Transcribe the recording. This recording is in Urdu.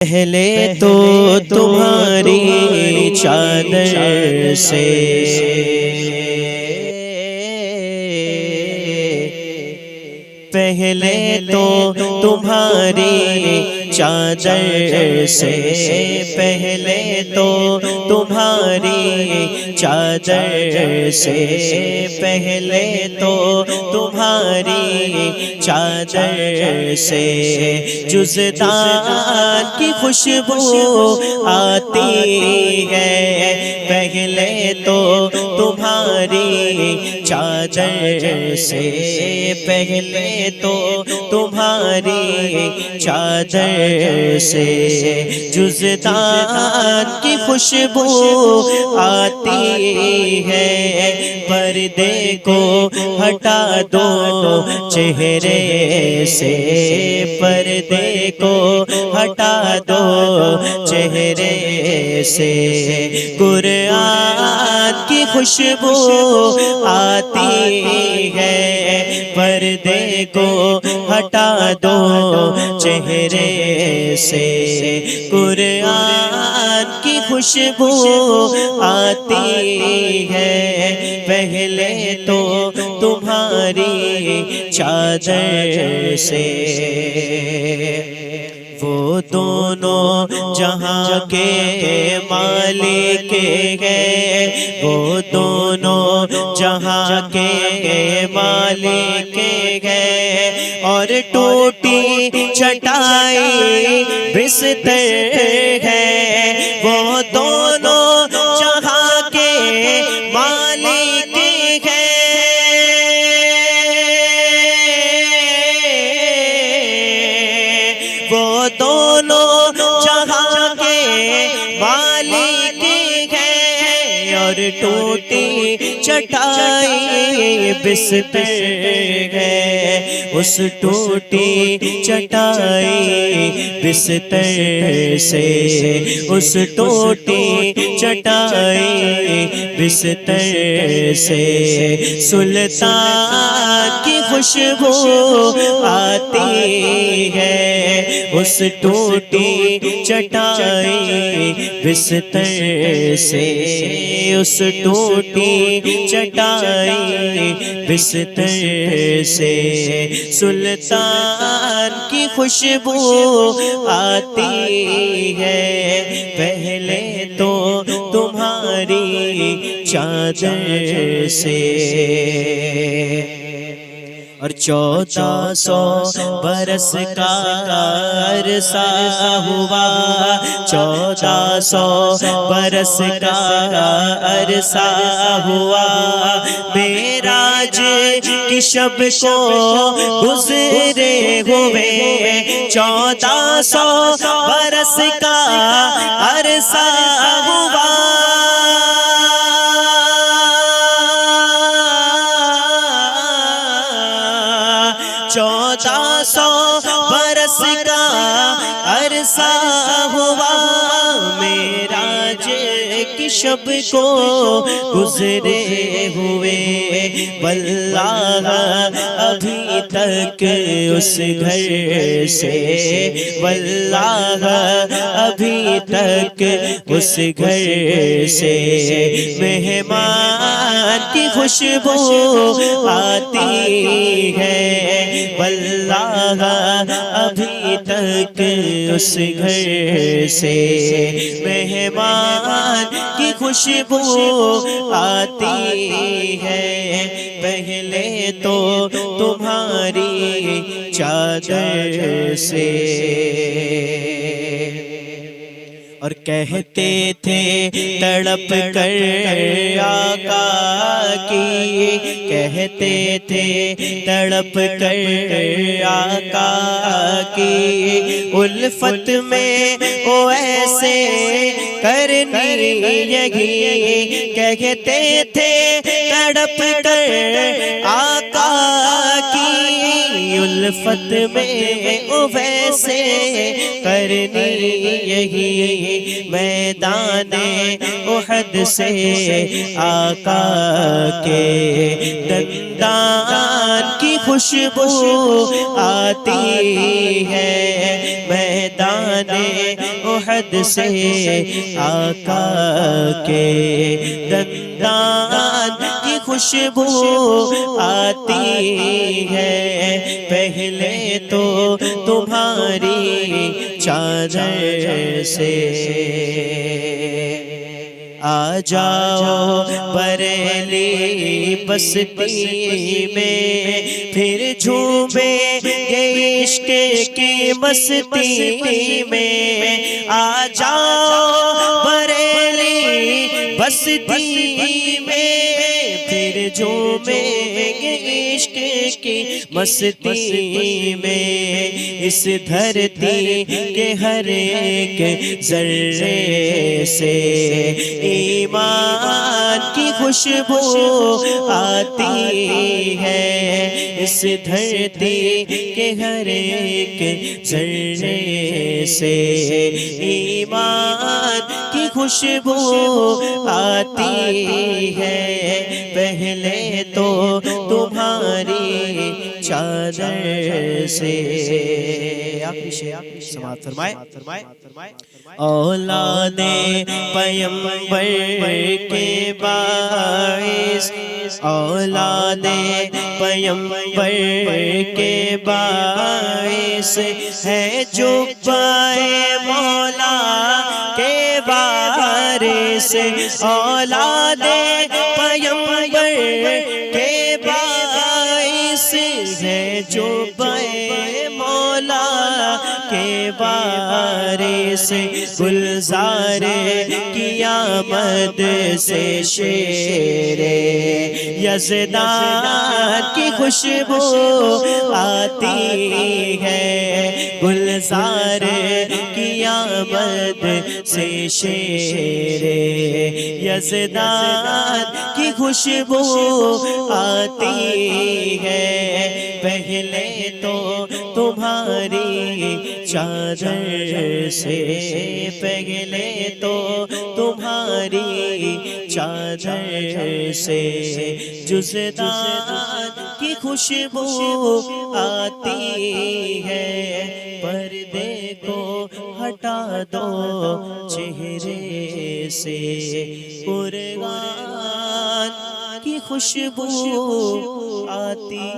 پہلے تو تمہاری چادر سے پہلے تو تمہاری چادر سے پہلے تو تمہاری چادر سے پہلے تو تمہاری چادر سے جزدان کی خوشبو آتی ہے پہلے تو تمہاری چادر سے پہلے تو تمہاری چادر سے جزدان کی خوشبو آتی ہے پردے کو ہٹا دو چہرے سے پردے کو ہٹا دو چہرے سے قرآن کی خوشبو آتی ہے پردے کو ہٹا دو چہرے سے قرآن کی خوشبو آتی ہے پہلے تو تمہاری چادر سے وہ دونوں جہاں کے مالک ہیں وہ دونوں جہاں کے مالک ہیں اور ٹوٹی چٹائی بستر ہے وہ دونوں جہاں کے مالک ہیں وہ دونوں جہاں کے مالک ہیں اور ٹوٹی چٹائی بستر ہے اس ٹوٹی چٹائی بستر سے اس ٹوٹی چٹائی بستر سے سلطان کی خوشبو آتی ہے اس ٹوٹی چٹائی بستر سے اس ٹوٹی چٹائی بستر سے سلطان کی خوشبو آتی ہے پہلے تو تمہاری چادر سے اور 1400 برس کا عرصہ ہوا 1400 برس کا عرصہ ہوا معراج کی شب کو گزرے ہوئے 1400 برس کا عرصہ ہوا 1400 برس کا عرصہ ہوا معراج کی شب کو گزرے ہوئے واللہ ابھی تک اس گھر سے واللہ ابھی تک اس گھر سے مہمان کی خوشبو آتی ہے واللہ ابھی تک اس گھر سے مہمان کی خوشبو آتی ہے پہلے تو تمہاری چادر سے اور کہتے تھے تڑپ کر آقا کی کہتے تھے تڑپ کر آقا کی الفت میں او ایسے کرنی یہی کہتے تھے تڑپ کر آقا کی الفت میں او ویسے کرنی یہی میدان احد سے آقا کے دندان کی خوشبو آتی ہے میدان احد سے آقا کے دندان کی خوشبو آتی ہے، پہلے تو تمہاری چادر سے آ جاؤ بریلی بستی میں، پھر جھومیں گے عشق کی مستی میں، آ جاؤ بریلی بستی میں، پھر جھومیں گے عشق کی مستی میں، اس دھرتی کے ہر ایک ذرے سے ایمان کی خوشبو آتی ہے، اس دھرتی کے ہر ایک ذرے سے ایمان کی خوشبو آتی ہے، پہلے تو تمہاری چادر سے۔ سماعت فرمائے۔ اولاد پیغمبر کے باعث، اولاد پیغمبر کے باعث ہے جو پائے مولا کے وارث، اولاد پیغمبر کے باعث ہے جو پائے مولا کے وارث، گلزار قیامت سے شیر یزدان کی خوشبو آتی ہے، گلزار قیامت سے شیر یزدان کی خوشبو آتی ہے، پہلے تو تمہاری چادر سے، پہلے تو تمہاری چادر سے جزدان کی خوشبو آتی ہے، پردے کو ہٹا دو چہرے سے، قرآن کی خوشبو آتی